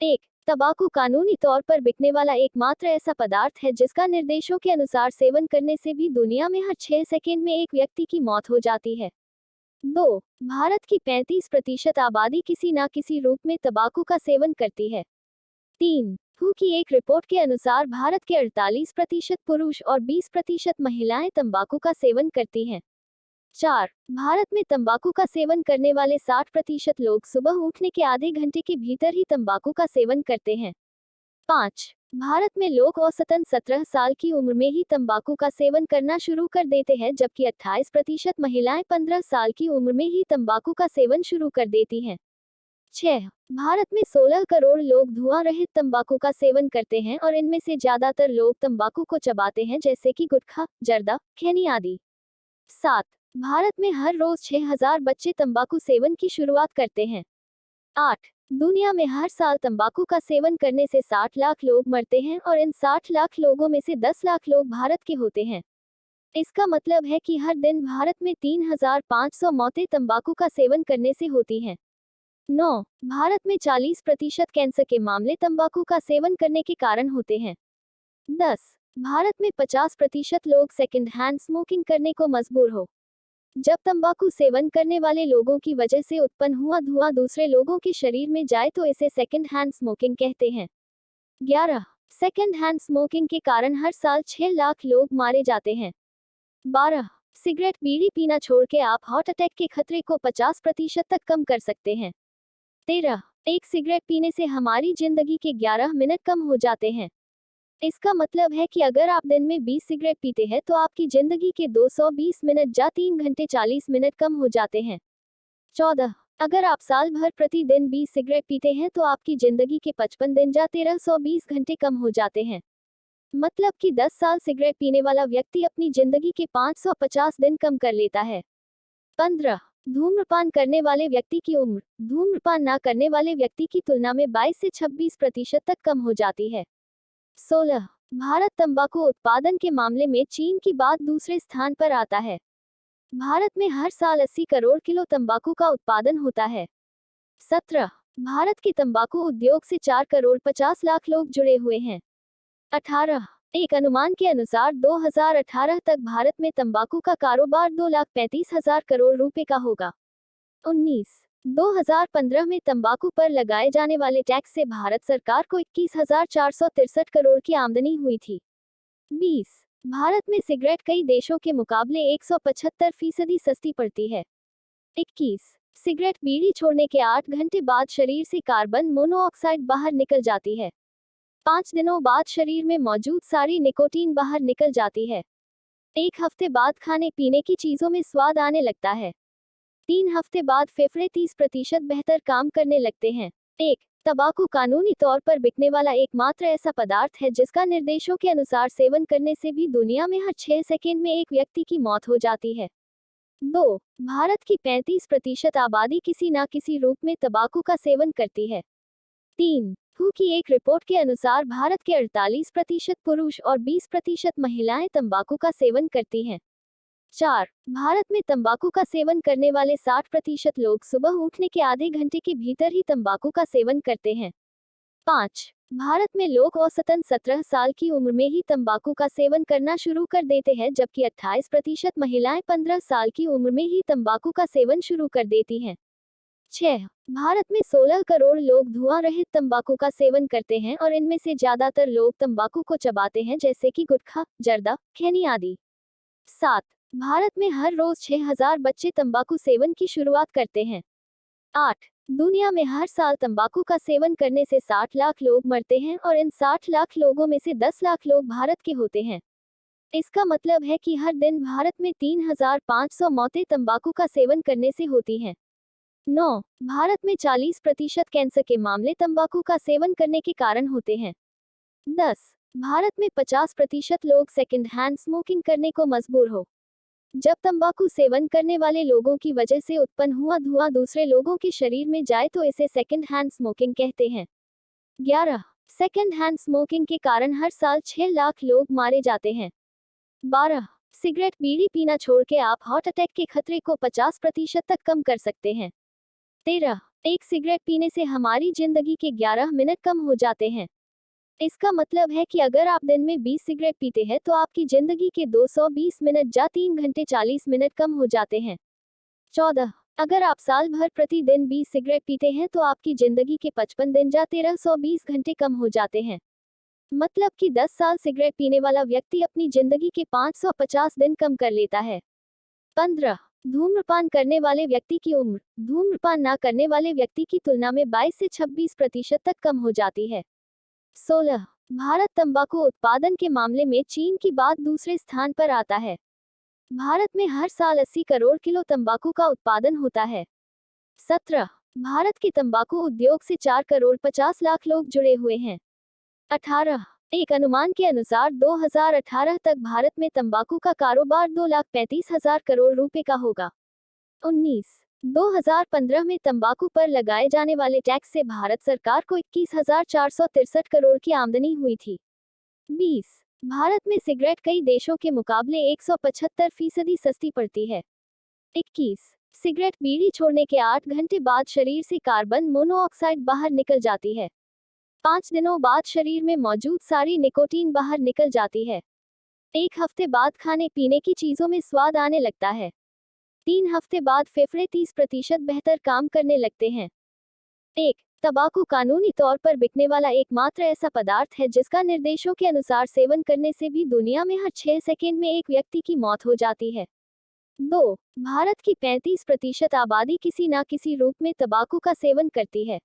एक, तंबाकू कानूनी तौर पर बिकने वाला एकमात्र ऐसा पदार्थ है जिसका निर्देशों के अनुसार सेवन करने से भी दुनिया में हर 6 सेकंड में एक व्यक्ति की मौत हो जाती है। 2, भारत की 35% आबादी किसी न किसी रूप में तंबाकू का सेवन करती है। 3, हू की एक रिपोर्ट के अनुसार भारत के 48% पुरुष और 20% महिलाएं तंबाकू का सेवन करती हैं। 4, भारत में तंबाकू का सेवन करने वाले 60% लोग सुबह उठने के आधे घंटे के भीतर ही तंबाकू का सेवन करते हैं। 5, भारत में लोग औसतन 17 साल की उम्र में ही तंबाकू का सेवन करना शुरू कर देते हैं, जबकि 28% महिलाएं 15 साल की उम्र में ही तंबाकू का सेवन शुरू कर देती हैं। 6, भारत में 16 करोड़ लोग धुआं रहित तंबाकू का सेवन करते हैं और इनमें से ज्यादातर लोग तंबाकू को चबाते हैं, जैसे कि गुटखा, जर्दा, खैनी आदि। 7, भारत में हर रोज 6000 बच्चे तंबाकू सेवन की शुरुआत करते हैं। 8, दुनिया में हर साल तंबाकू का सेवन करने से 60 लाख लोग मरते हैं और इन 60 लाख लोगों में से 10 लाख लोग भारत के होते हैं। इसका मतलब है कि हर दिन भारत में 3500 मौतें तंबाकू का सेवन करने से होती हैं। 9, भारत में 40% कैंसर के मामले तंबाकू का सेवन करने के कारण होते हैं। 10, भारत में 50% लोग सेकंड हैंड स्मोकिंग करने को मजबूर हो। जब तंबाकू सेवन करने वाले लोगों की वजह से उत्पन्न हुआ धुआं दूसरे लोगों के शरीर में जाए तो इसे सेकंड हैंड स्मोकिंग कहते हैं। 11, सेकंड हैंड स्मोकिंग के कारण हर साल 6 लाख लोग मारे जाते हैं। 12, सिगरेट बीड़ी पीना छोड़ के आप हार्ट अटैक के खतरे को 50% तक कम कर सकते हैं। 13, एक सिगरेट पीने से हमारी जिंदगी के 11 मिनट कम हो जाते हैं। इसका मतलब है कि अगर आप दिन में 20 सिगरेट पीते हैं तो आपकी जिंदगी के 220 मिनट या 3 घंटे 40 मिनट कम हो जाते हैं। 14, अगर आप साल भर प्रतिदिन 20 सिगरेट पीते हैं तो आपकी जिंदगी के 55 दिन या 1320 घंटे कम हो जाते हैं। मतलब कि 10 साल सिगरेट पीने वाला व्यक्ति अपनी जिंदगी के 550 दिन कम कर लेता है। 15, धूम्रपान करने वाले व्यक्ति की उम्र धूम्रपान ना करने वाले व्यक्ति की तुलना में 22 से 26% तक कम हो जाती है। 16, भारत तंबाकू उत्पादन के मामले में चीन के बाद दूसरे स्थान पर आता है। भारत में हर साल 80 करोड़ किलो तंबाकू का उत्पादन होता है। 17, भारत के तंबाकू उद्योग से 4 करोड़ 50 लाख लोग जुड़े हुए हैं। 18, एक अनुमान के अनुसार 2018 तक भारत में तंबाकू का कारोबार 2,35,000 करोड़ रुपए का होगा। 19, 2015 में तंबाकू पर लगाए जाने वाले टैक्स से भारत सरकार को 21,463 करोड़ की आमदनी हुई थी। 20, भारत में सिगरेट कई देशों के मुकाबले 175% सस्ती पड़ती है। 21, सिगरेट बीड़ी छोड़ने के 8 घंटे बाद शरीर से कार्बन मोनोऑक्साइड बाहर निकल जाती है। 5 दिनों बाद शरीर में मौजूद सारी निकोटीन बाहर निकल जाती है। 1 हफ्ते बाद खाने पीने की चीजों में स्वाद आने लगता है। 3 हफ्ते बाद फेफड़े 30% बेहतर काम करने लगते हैं। 1, तंबाकू कानूनी तौर पर बिकने वाला एकमात्र ऐसा पदार्थ है जिसका निर्देशों के अनुसार सेवन करने से भी दुनिया में हर 6 सेकंड में एक व्यक्ति की मौत हो जाती है। 2, भारत की 35% आबादी किसी न किसी रूप में तंबाकू का सेवन करती है। 3, हू की एक रिपोर्ट के अनुसार भारत के 48% पुरुष और 20% महिलाएं तंबाकू का सेवन करती हैं। 4, भारत में तंबाकू का सेवन करने वाले 60% लोग सुबह उठने के आधे घंटे के भीतर ही तंबाकू का सेवन करते हैं। 5, भारत में लोग औसतन 17 साल की उम्र में ही तंबाकू का सेवन करना शुरू कर देते हैं, जबकि 28% महिलाएं 15 साल की उम्र में ही तंबाकू का सेवन शुरू कर देती हैं। 6, भारत में 16 करोड़ लोग धुआं रहित तंबाकू का सेवन करते हैं और इनमें से ज्यादातर लोग तंबाकू को चबाते हैं, जैसे कि गुटखा, जर्दा, खैनी आदि। 7, भारत में हर रोज 6000 बच्चे तंबाकू सेवन की शुरुआत करते हैं। 8, दुनिया में हर साल तंबाकू का सेवन करने से 60 लाख लोग मरते हैं और इन 60 लाख लोगों में से 10 लाख लोग भारत के होते हैं। इसका मतलब है कि हर दिन भारत में 3500 मौतें तंबाकू का सेवन करने से होती हैं। 9, भारत में 40% कैंसर के मामले तंबाकू का सेवन करने के कारण होते हैं। 10, भारत में 50% लोग सेकंड हैंड स्मोकिंग करने को मजबूर हो। जब तंबाकू सेवन करने वाले लोगों की वजह से उत्पन्न हुआ धुआं दूसरे लोगों के शरीर में जाए तो इसे सेकंड हैंड स्मोकिंग कहते हैं। 11, सेकंड हैंड स्मोकिंग के कारण हर साल 6 लाख लोग मारे जाते हैं। 12, सिगरेट बीड़ी पीना छोड़ के आप हार्ट अटैक के खतरे को 50% तक कम कर सकते हैं। 13, एक सिगरेट पीने से हमारी जिंदगी के 11 मिनट कम हो जाते हैं। इसका मतलब है कि अगर आप दिन में 20 सिगरेट पीते हैं तो आपकी जिंदगी के 220 मिनट या 3 घंटे 40 मिनट कम हो जाते हैं। 14 अगर आप साल भर प्रतिदिन 20 सिगरेट पीते हैं तो आपकी जिंदगी के 55 दिन या 1320 घंटे कम हो जाते हैं। मतलब कि 10 साल सिगरेट पीने वाला व्यक्ति अपनी जिंदगी के 550 दिन कम कर लेता है। 15 धूम्रपान करने वाले व्यक्ति की उम्र धूम्रपान ना करने वाले व्यक्ति की तुलना में 22 से 26% तक कम हो जाती है। 16 भारत तंबाकू उत्पादन के मामले में चीन के बाद दूसरे स्थान पर आता है। भारत में हर साल 80 करोड़ किलो तंबाकू का उत्पादन होता है। 17 भारत के तंबाकू उद्योग से 4 करोड़ 50 लाख लोग जुड़े हुए हैं। 18 एक अनुमान के अनुसार 2018 तक भारत में तंबाकू का कारोबार 2,35,000 करोड़ रुपए का होगा। 19 2015 में तंबाकू पर लगाए जाने वाले टैक्स से भारत सरकार को 21,463 करोड़ की आमदनी हुई थी। 20 भारत में सिगरेट कई देशों के मुकाबले 175% सस्ती पड़ती है। 21 सिगरेट बीड़ी छोड़ने के 8 घंटे बाद शरीर से कार्बन मोनोऑक्साइड बाहर निकल जाती है। 5 दिनों बाद शरीर में मौजूद सारी निकोटीन बाहर निकल जाती है। 1 हफ्ते बाद खाने पीने की चीजों में स्वाद आने लगता है। 3 हफ्ते बाद फेफड़े 30% बेहतर काम करने लगते हैं। 1 तंबाकू कानूनी तौर पर बिकने वाला एकमात्र ऐसा पदार्थ है जिसका निर्देशों के अनुसार सेवन करने से भी दुनिया में हर 6 सेकेंड में एक व्यक्ति की मौत हो जाती है। 2 भारत की 35% आबादी किसी न किसी रूप में तंबाकू का सेवन करती है।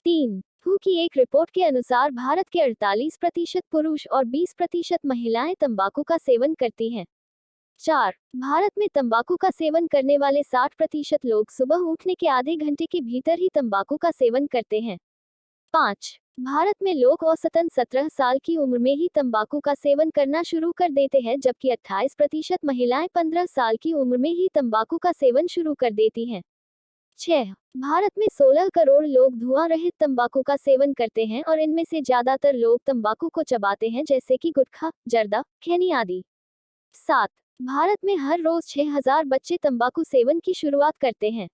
3 WHO की एक रिपोर्ट के अनुसार भारत के 48% पुरुष और 20% महिलाएं तंबाकू का सेवन करती हैं। 4 भारत में तंबाकू का सेवन करने वाले 60% लोग सुबह उठने के आधे घंटे के भीतर ही तंबाकू का सेवन करते हैं। 5 भारत में लोग औसतन 17 साल की उम्र में ही तंबाकू का सेवन करना शुरू कर देते हैं, जबकि 28% महिलाएं 15 साल की उम्र में ही तंबाकू का सेवन शुरू कर देती हैं। 6 भारत में 16 करोड़ लोग धुआं रहित तंबाकू का सेवन करते हैं और इनमें से ज्यादातर लोग तंबाकू को चबाते हैं, जैसे कि गुटखा, जर्दा, खैनी आदि। 7 भारत में हर रोज 6,000 बच्चे तंबाकू सेवन की शुरुआत करते हैं।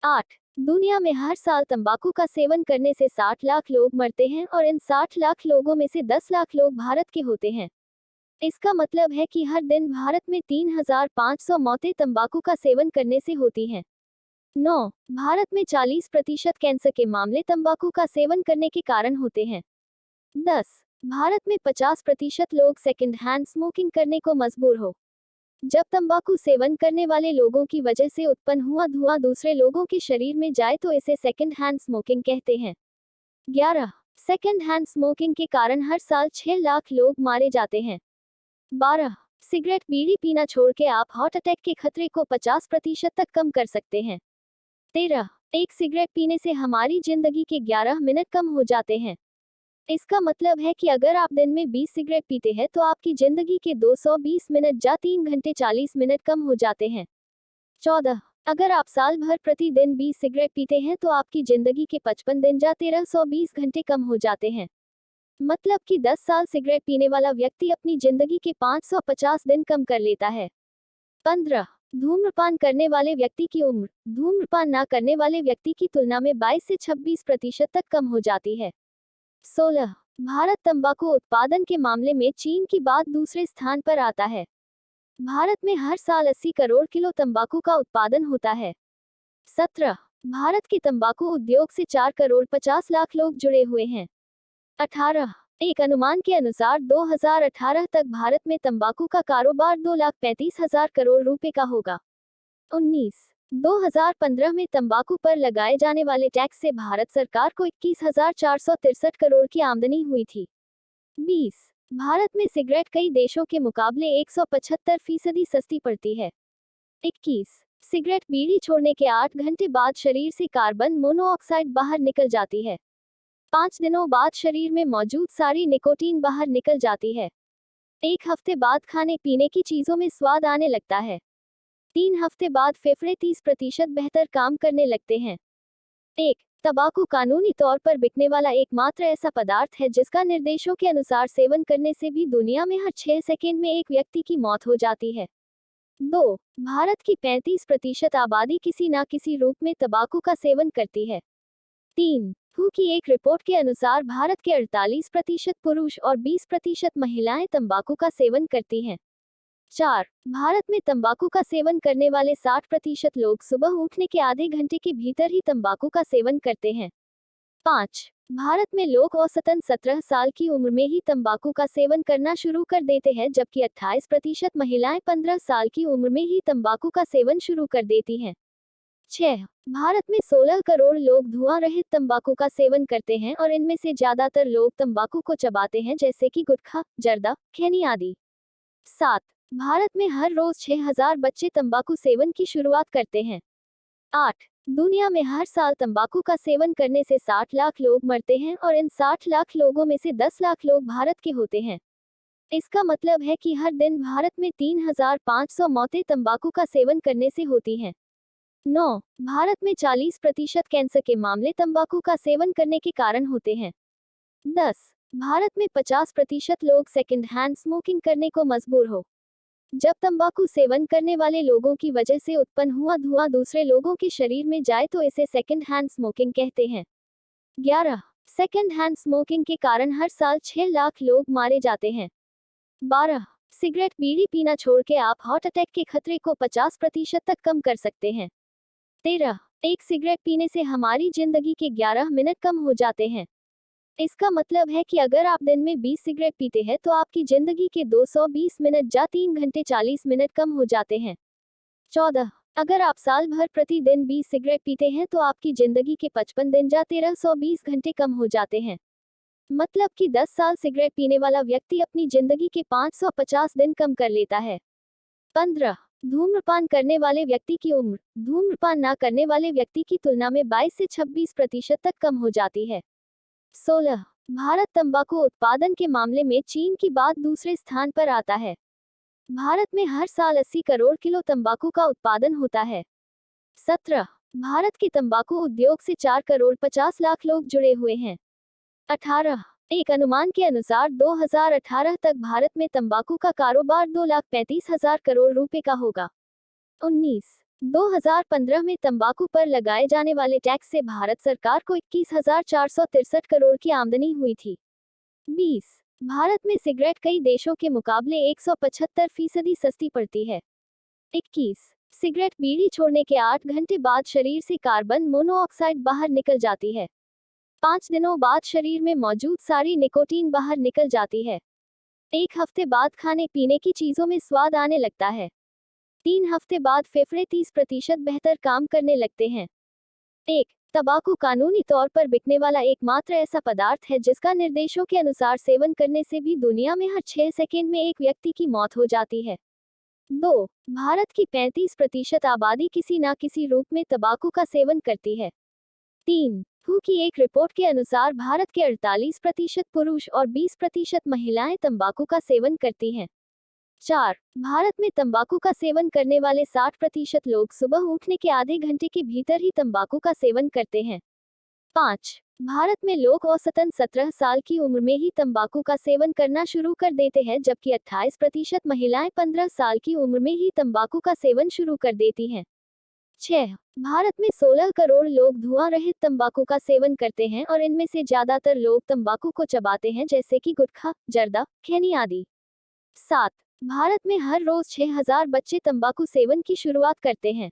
8 दुनिया में हर साल तंबाकू का सेवन करने से 60 लाख लोग मरते हैं और इन 60 लाख लोगों में से 10 लाख लोग भारत के होते हैं। इसका मतलब है कि हर दिन भारत में 3,500 मौतें तंबाकू का सेवन करने से होती हैं। 9 भारत में 40% कैंसर के मामले तंबाकू का सेवन करने के कारण होते हैं। 10 भारत में 50% लोग सेकंड हैंड स्मोकिंग करने को मजबूर हो। जब तंबाकू सेवन करने वाले लोगों की वजह से उत्पन्न हुआ धुआं दूसरे लोगों के शरीर में जाए तो इसे सेकंड हैंड स्मोकिंग कहते हैं। 11 सेकंड हैंड स्मोकिंग के कारण हर साल 6 लाख लोग मारे जाते हैं। 12 सिगरेट बीड़ी पीना छोड़ के आप हार्ट अटैक के खतरे को 50% तक कम कर सकते हैं। 13 एक सिगरेट पीने से हमारी जिंदगी के 11 मिनट कम हो जाते हैं। इसका मतलब है कि अगर आप दिन में 20 सिगरेट पीते हैं तो आपकी जिंदगी के 220 मिनट या 3 घंटे 40 मिनट कम हो जाते हैं। 14 अगर आप साल भर प्रतिदिन 20 सिगरेट पीते हैं तो आपकी जिंदगी के 55 दिन या 1320 घंटे कम हो जाते हैं। मतलब कि 10 साल सिगरेट पीने वाला व्यक्ति अपनी जिंदगी के 550 दिन कम कर लेता है। 15 धूम्रपान करने वाले व्यक्ति की उम्र धूम्रपान ना करने वाले व्यक्ति की तुलना में 22 से 26% तक कम हो जाती है। 16 भारत तंबाकू उत्पादन के मामले में चीन के बाद दूसरे स्थान पर आता है। भारत में हर साल 80 करोड़ किलो तंबाकू का उत्पादन होता है। 17 भारत के तंबाकू उद्योग से 4 करोड़ 50 लाख लोग जुड़े हुए हैं। 18 एक अनुमान के अनुसार 2018 तक भारत में तंबाकू का कारोबार 2,35,000 करोड़ रुपए का होगा। 19 2015 में तंबाकू पर लगाए जाने वाले टैक्स से भारत सरकार को 21,463 करोड़ की आमदनी हुई थी। 20 भारत में सिगरेट कई देशों के मुकाबले 175% सस्ती पड़ती है। 21 सिगरेट बीड़ी छोड़ने के 8 घंटे बाद शरीर से कार्बन मोनोऑक्साइड बाहर निकल जाती है। 5 दिनों बाद शरीर में मौजूद सारी निकोटीन बाहर निकल जाती है। 1 हफ्ते बाद खाने पीने की चीजों में स्वाद आने लगता है। 3 हफ्ते बाद फेफड़े 30% बेहतर काम करने लगते हैं। 1 तंबाकू कानूनी तौर पर बिकने वाला एकमात्र ऐसा पदार्थ है जिसका निर्देशों के अनुसार सेवन करने से भी दुनिया में हर 6 सेकेंड में एक व्यक्ति की मौत हो जाती है। 2. भारत की 35% आबादी किसी न किसी रूप में तंबाकू का सेवन करती है। 3. WHO की एक रिपोर्ट के अनुसार भारत के 48% पुरुष और 20% महिलाएं तंबाकू का सेवन करती हैं। 4. भारत में तंबाकू का सेवन करने वाले 60% लोग सुबह उठने के आधे घंटे के भीतर ही तंबाकू का सेवन करते हैं। 5. भारत में लोग औसतन 17 साल की उम्र में ही तंबाकू का सेवन करना शुरू कर देते हैं, जबकि 28% महिलाएं 15 साल की उम्र में ही तंबाकू का सेवन शुरू कर देती हैं। 6. भारत में 16 करोड़ लोग धुआं रहित तंबाकू का सेवन करते हैं और इनमें से ज्यादातर लोग तंबाकू को चबाते हैं, जैसे कि गुटखा, जर्दा, खैनी आदि। 7. भारत में हर रोज 6000 बच्चे तंबाकू सेवन की शुरुआत करते हैं। 8. दुनिया में हर साल तंबाकू का सेवन करने से 60 लाख लोग मरते हैं और इन 60 लाख लोगों में से 10 लाख लोग भारत के होते हैं। इसका मतलब है कि हर दिन भारत में 3500 मौतें तंबाकू का सेवन करने से होती हैं। 9. भारत में 40% कैंसर के मामले तंबाकू का सेवन करने के कारण होते हैं। 10. भारत में 50% लोग सेकंड हैंड स्मोकिंग करने को मजबूर हो। जब तंबाकू सेवन करने वाले लोगों की वजह से उत्पन्न हुआ धुआं दूसरे लोगों के शरीर में जाए तो इसे सेकंड हैंड स्मोकिंग कहते हैं। 11. सेकंड हैंड स्मोकिंग के कारण हर साल 6 लाख लोग मारे जाते हैं। 12. सिगरेट बीड़ी पीना छोड़ के आप हार्ट अटैक के खतरे को 50% तक कम कर सकते हैं। 13. एक सिगरेट पीने से हमारी जिंदगी के 11 मिनट कम हो जाते हैं। इसका मतलब है कि अगर आप दिन में 20 सिगरेट पीते हैं तो आपकी जिंदगी के 220 मिनट या 3 घंटे 40 मिनट कम हो जाते हैं। 14. अगर आप साल भर प्रतिदिन 20 सिगरेट पीते हैं तो आपकी जिंदगी के 55 दिन या 1320 घंटे कम हो जाते हैं। मतलब कि 10 साल सिगरेट पीने वाला व्यक्ति अपनी जिंदगी के 550 दिन कम कर लेता है। 15. धूम्रपान करने वाले व्यक्ति की उम्र धूम्रपान न करने वाले व्यक्ति की तुलना में 22 से 26% तक कम हो जाती है। 16. भारत तंबाकू उत्पादन के मामले में चीन के बाद दूसरे स्थान पर आता है। भारत में हर साल 80 करोड़ किलो तंबाकू का उत्पादन होता है। 17. भारत के तंबाकू उद्योग से 4 करोड़ 50 लाख लोग जुड़े हुए हैं। 18. एक अनुमान के अनुसार 2018 तक भारत में तंबाकू का कारोबार 2,35,000 करोड़ रुपए का होगा। 19. 2015 में तंबाकू पर लगाए जाने वाले टैक्स से भारत सरकार को 21,463 करोड़ की आमदनी हुई थी। 20. भारत में सिगरेट कई देशों के मुकाबले 175% सस्ती पड़ती है। 21. सिगरेट बीड़ी छोड़ने के 8 घंटे बाद शरीर से कार्बन मोनोऑक्साइड बाहर निकल जाती है। 5 दिनों बाद शरीर में मौजूद सारी निकोटीन बाहर निकल जाती है। 1 हफ्ते बाद खाने पीने की चीजों में स्वाद आने लगता है। 3 हफ्ते बाद फेफड़े 30% बेहतर काम करने लगते हैं। 1. तंबाकू कानूनी तौर पर बिकने वाला एकमात्र ऐसा पदार्थ है जिसका निर्देशों के अनुसार सेवन करने से भी दुनिया में हर 6 सेकंड में एक व्यक्ति की मौत हो जाती है। 2. भारत की 35% आबादी किसी न किसी रूप में तंबाकू का सेवन करती है। 3. WHO की एक रिपोर्ट के अनुसार भारत के 48% पुरुष और 20% महिलाएं तंबाकू का सेवन करती हैं। 4. भारत में तंबाकू का सेवन करने वाले 60% लोग सुबह उठने के आधे घंटे के भीतर ही तंबाकू का सेवन करते हैं। 5. भारत में लोग औसतन 17 साल की उम्र में ही तंबाकू का सेवन करना शुरू कर देते हैं, जबकि 28% महिलाएं 15 साल की उम्र में ही तंबाकू का सेवन शुरू कर देती हैं। 6. भारत में 16 करोड़ लोग धुआं रहित तंबाकू का सेवन करते हैं और इनमें से ज्यादातर लोग तंबाकू को चबाते हैं, जैसे कि गुटखा, जर्दा, खैनी आदि। 7. भारत में हर रोज 6000 बच्चे तंबाकू सेवन की शुरुआत करते हैं।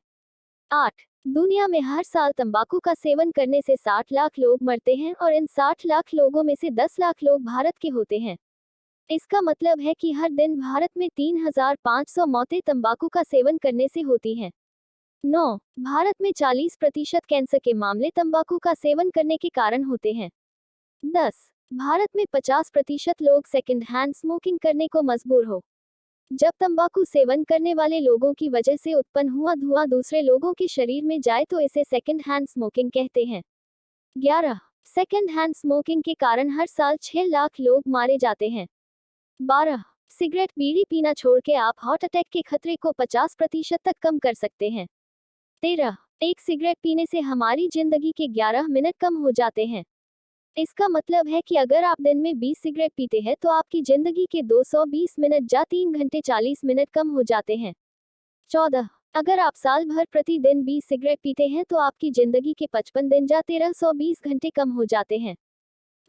8. दुनिया में हर साल तंबाकू का सेवन करने से 60 लाख लोग मरते हैं और इन 60 लाख लोगों में से 10 लाख लोग भारत के होते हैं। इसका मतलब है कि हर दिन भारत में 3500 मौतें तंबाकू का सेवन करने से होती हैं। 9. भारत में 40% कैंसर के मामले तंबाकू का सेवन करने के कारण होते हैं। 10. भारत में 50% लोग सेकंड हैंड स्मोकिंग करने को मजबूर हो। जब तंबाकू सेवन करने वाले लोगों की वजह से उत्पन्न हुआ धुआं दूसरे लोगों के शरीर में जाए तो इसे सेकंड हैंड स्मोकिंग कहते हैं। 11. सेकंड हैंड स्मोकिंग के कारण हर साल 6 लाख लोग मारे जाते हैं। 12. सिगरेट बीड़ी पीना छोड़ के आप हार्ट अटैक के खतरे को 50% तक कम कर सकते हैं। 13. एक सिगरेट पीने से हमारी जिंदगी के 11 मिनट कम हो जाते हैं। इसका मतलब है कि अगर आप दिन में 20 सिगरेट पीते हैं तो आपकी जिंदगी के 220 मिनट या 3 घंटे 40 मिनट कम हो जाते हैं। 14. अगर आप साल भर प्रतिदिन 20 सिगरेट पीते हैं तो आपकी जिंदगी के 55 दिन या 1320 घंटे कम हो जाते हैं।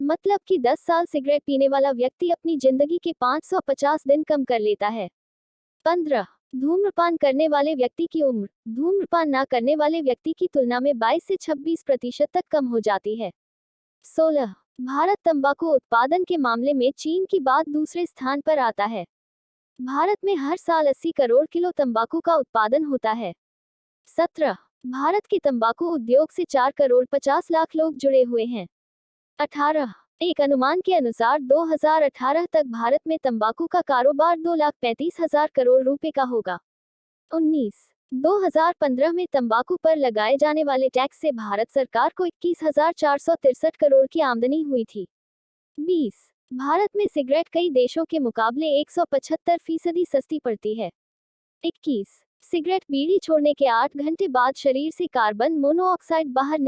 मतलब कि 10 साल सिगरेट पीने वाला व्यक्ति अपनी जिंदगी के 550 दिन कम कर लेता है। 15. धूम्रपान करने वाले व्यक्ति की उम्र धूम्रपान ना करने वाले व्यक्ति की तुलना में 22 से 26% तक कम हो जाती है। 16. भारत तंबाकू उत्पादन के मामले में चीन के बाद दूसरे स्थान पर आता है। भारत में हर साल 80 करोड़ किलो तंबाकू का उत्पादन होता है। 17. भारत के तंबाकू उद्योग से 4 करोड़ 50 लाख लोग जुड़े हुए हैं। 18. एक अनुमान के अनुसार 2018 तक भारत में तंबाकू का कारोबार 2,35,000 करोड़ रुपए का होगा। 19. 2015 में तंबाकू पर लगाए जाने वाले टैक्स से भारत सरकार को 21,463 करोड़ की आमदनी हुई थी। 20. भारत में सिगरेट कई देशों के मुकाबले 175% सस्ती पड़ती है। 21. सिगरेट बीड़ी छोड़ने के 8 घंटे बाद शरीर से कार्बन मोनोऑक्साइड बाहर